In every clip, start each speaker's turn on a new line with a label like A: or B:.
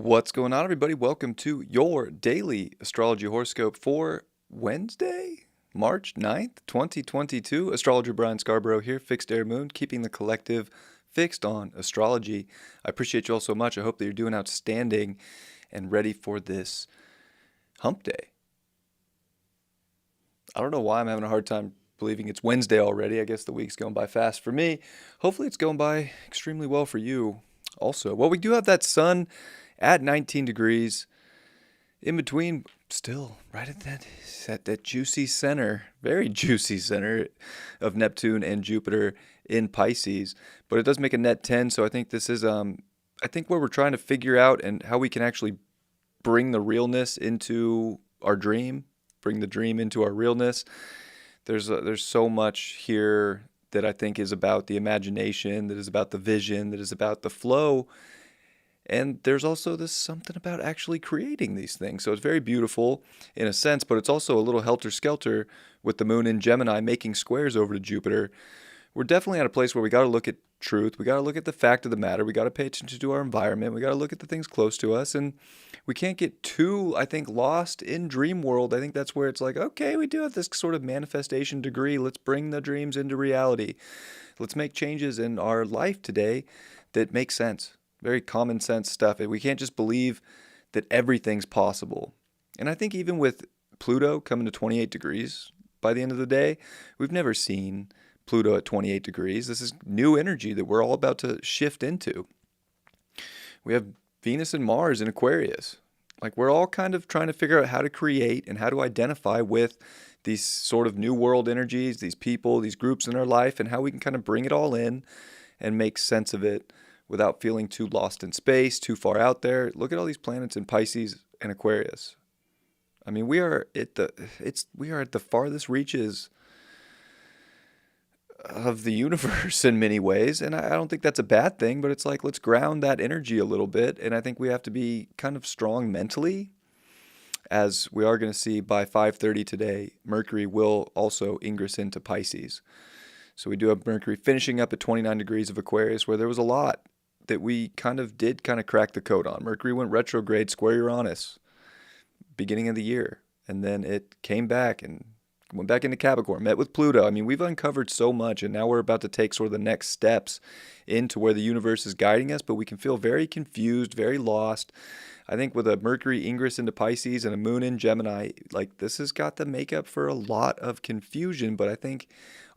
A: What's going on, everybody? Welcome to your daily astrology horoscope for Wednesday, March 9th, 2022. Astrologer Brian Scarborough here, Fixed Air Moon, keeping the collective fixed on astrology. I appreciate you all so much. I hope that you're doing outstanding and ready for this hump day. I don't know why I'm having a hard time believing it's Wednesday already. I guess the week's going by fast for me. Hopefully it's going by extremely well for you also. Well, we do have that sun at 19 degrees in between, still right at that juicy center, very juicy center of Neptune and Jupiter in Pisces. But it does make a net 10, so I think this is I think where we're trying to figure out and how we can actually bring the realness into our dream, bring the dream into our realness. There's so much here that I think is about the imagination, that is about the vision, that is about the flow. And there's also this something about actually creating these things. So it's very beautiful in a sense, but it's also a little helter-skelter with the moon in Gemini making squares over to Jupiter. We're definitely at a place where we got to look at truth. We got to look at the fact of the matter. We got to pay attention to our environment. We got to look at the things close to us. And we can't get too, I think, lost in dream world. I think that's where it's like, okay, we do have this sort of manifestation degree. Let's bring the dreams into reality. Let's make changes in our life today that make sense. Very common sense stuff. We can't just believe that everything's possible. And I think even with Pluto coming to 28 degrees by the end of the day, we've never seen Pluto at 28 degrees. This is new energy that we're all about to shift into. We have Venus and Mars in Aquarius. Like, we're all kind of trying to figure out how to create and how to identify with these sort of new world energies, these people, these groups in our life, and how we can kind of bring it all in and make sense of it without feeling too lost in space, too far out there. Look at all these planets in Pisces and Aquarius. I mean, we are at the farthest reaches of the universe in many ways, and I don't think that's a bad thing, but it's like, let's ground that energy a little bit, and I think we have to be kind of strong mentally, as we are going to see by 5:30 today. Mercury will also ingress into Pisces. So we do have Mercury finishing up at 29 degrees of Aquarius, where there was a lot that we kind of crack the code on. Mercury went retrograde, square Uranus, beginning of the year. And then it came back and went back into Capricorn, met with Pluto. I mean, we've uncovered so much, and now we're about to take sort of the next steps into where the universe is guiding us, but we can feel very confused, very lost. I think with a Mercury ingress into Pisces and a moon in Gemini, like, this has got the makeup for a lot of confusion. But I think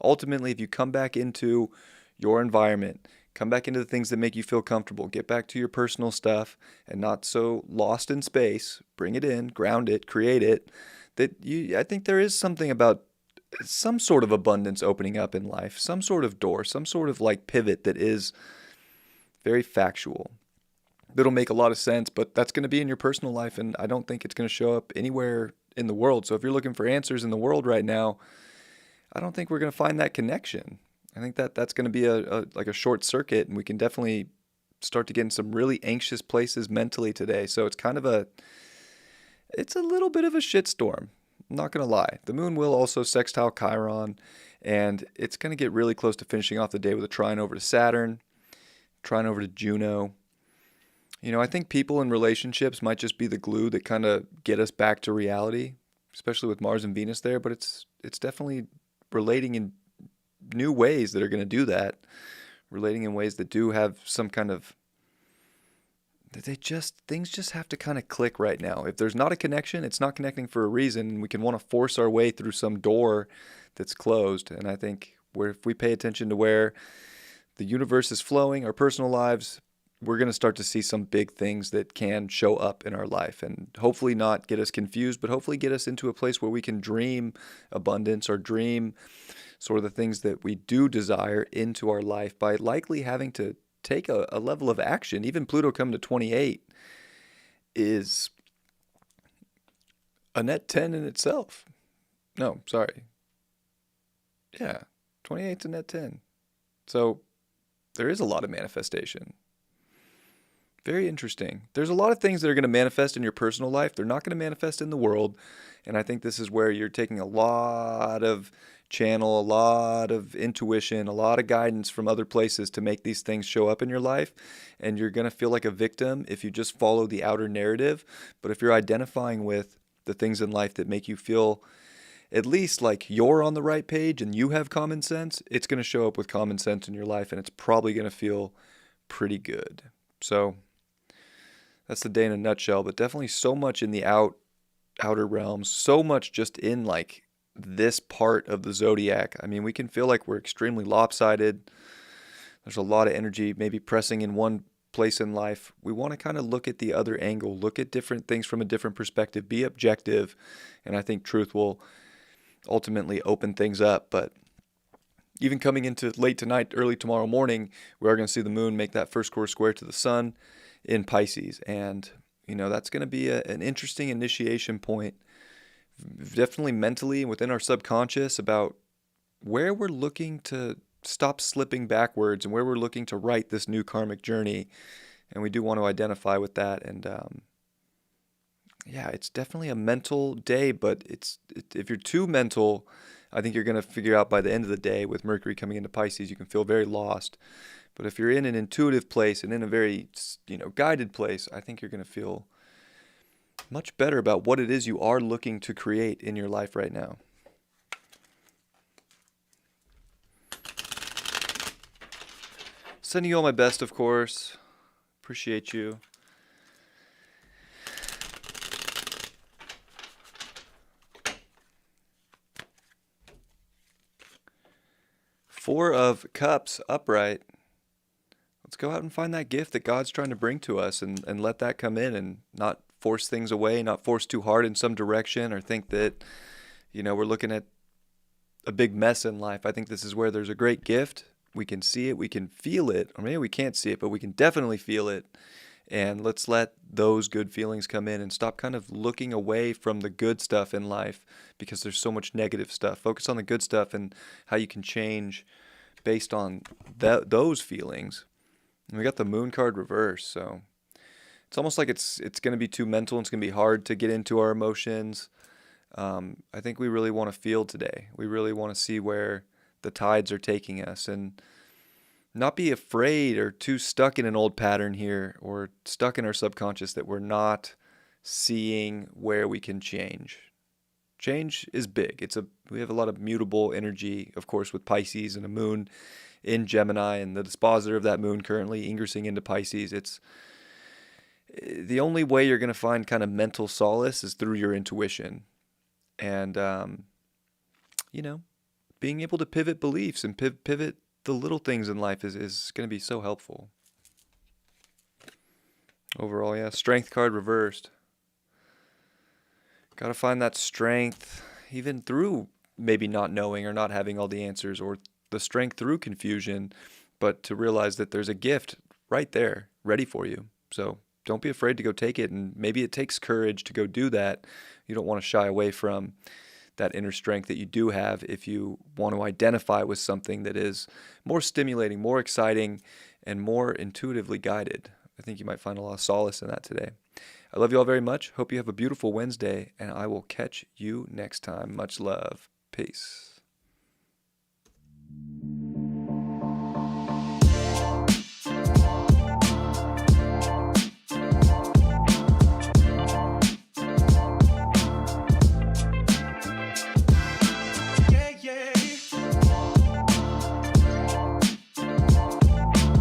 A: ultimately, if you come back into your environment, come back into the things that make you feel comfortable, get back to your personal stuff and not so lost in space, bring it in, ground it, create it, I think there is something about some sort of abundance opening up in life, some sort of door, some sort of like pivot that is very factual. That'll make a lot of sense, but that's going to be in your personal life, and I don't think it's going to show up anywhere in the world. So if you're looking for answers in the world right now, I don't think we're going to find that connection. I think that's going to be a short circuit, and we can definitely start to get in some really anxious places mentally today. So it's it's a little bit of a shitstorm. I'm not going to lie. The moon will also sextile Chiron, and it's going to get really close to finishing off the day with a trine over to Saturn, trine over to Juno. You know, I think people in relationships might just be the glue that kind of get us back to reality, especially with Mars and Venus there, but it's definitely relating in new ways that are going to do that, relating in ways that do have some kind of, things just have to kind of click right now. If there's not a connection, it's not connecting for a reason, and we can want to force our way through some door that's closed. And I think if we pay attention to where the universe is flowing, our personal lives, we're going to start to see some big things that can show up in our life, and hopefully not get us confused, but hopefully get us into a place where we can dream abundance or dream sort of the things that we do desire into our life by likely having to take a level of action. Even Pluto coming to 28 is a net 10 in itself. No, sorry. Yeah, 28's a net 10. So there is a lot of manifestation. Very interesting. There's a lot of things that are going to manifest in your personal life. They're not going to manifest in the world. And I think this is where you're taking a lot of channel a lot of intuition, a lot of guidance from other places to make these things show up in your life. And you're going to feel like a victim if you just follow the outer narrative. But if you're identifying with the things in life that make you feel at least like you're on the right page and you have common sense, it's going to show up with common sense in your life, and it's probably going to feel pretty good. So that's the day in a nutshell, but definitely so much in the outer realms, so much just in like this part of the zodiac. I mean, we can feel like we're extremely lopsided. There's a lot of energy maybe pressing in one place in life. We want to kind of look at the other angle, look at different things from a different perspective, be objective, and I think truth will ultimately open things up. But even coming into late tonight, early tomorrow morning, we are going to see the moon make that first quarter square to the sun in Pisces. And, that's going to be an interesting initiation point, definitely mentally and within our subconscious, about where we're looking to stop slipping backwards and where we're looking to write this new karmic journey. And we do want to identify with that. And yeah, it's definitely a mental day, but if you're too mental, I think you're going to figure out by the end of the day with Mercury coming into Pisces, you can feel very lost. But if you're in an intuitive place and in a very, guided place, I think you're going to feel much better about what it is you are looking to create in your life right now. Sending you all my best, of course. Appreciate you. Four of Cups upright. Let's go out and find that gift that God's trying to bring to us and let that come in and not force things away, not force too hard in some direction or think that, we're looking at a big mess in life. I think this is where there's a great gift. We can see it, we can feel it, or maybe we can't see it, but we can definitely feel it. And let's let those good feelings come in and stop kind of looking away from the good stuff in life because there's so much negative stuff. Focus on the good stuff and how you can change based on those feelings. And we got the moon card reversed, so it's almost like it's going to be too mental and it's going to be hard to get into our emotions. I think we really want to feel today. We really want to see where the tides are taking us and not be afraid or too stuck in an old pattern here or stuck in our subconscious that we're not seeing where we can change. Change is big. We have a lot of mutable energy, of course, with Pisces and a moon in Gemini and the dispositor of that moon currently ingressing into Pisces. It's the only way you're going to find kind of mental solace is through your intuition. And, being able to pivot beliefs and pivot the little things in life is going to be so helpful. Overall, yeah, Strength card reversed. Got to find that strength even through maybe not knowing or not having all the answers, or the strength through confusion, but to realize that there's a gift right there ready for you. So don't be afraid to go take it. And maybe it takes courage to go do that. You don't want to shy away from that inner strength that you do have if you want to identify with something that is more stimulating, more exciting, and more intuitively guided. I think you might find a lot of solace in that today. I love you all very much. Hope you have a beautiful Wednesday, and I will catch you next time. Much love. Peace.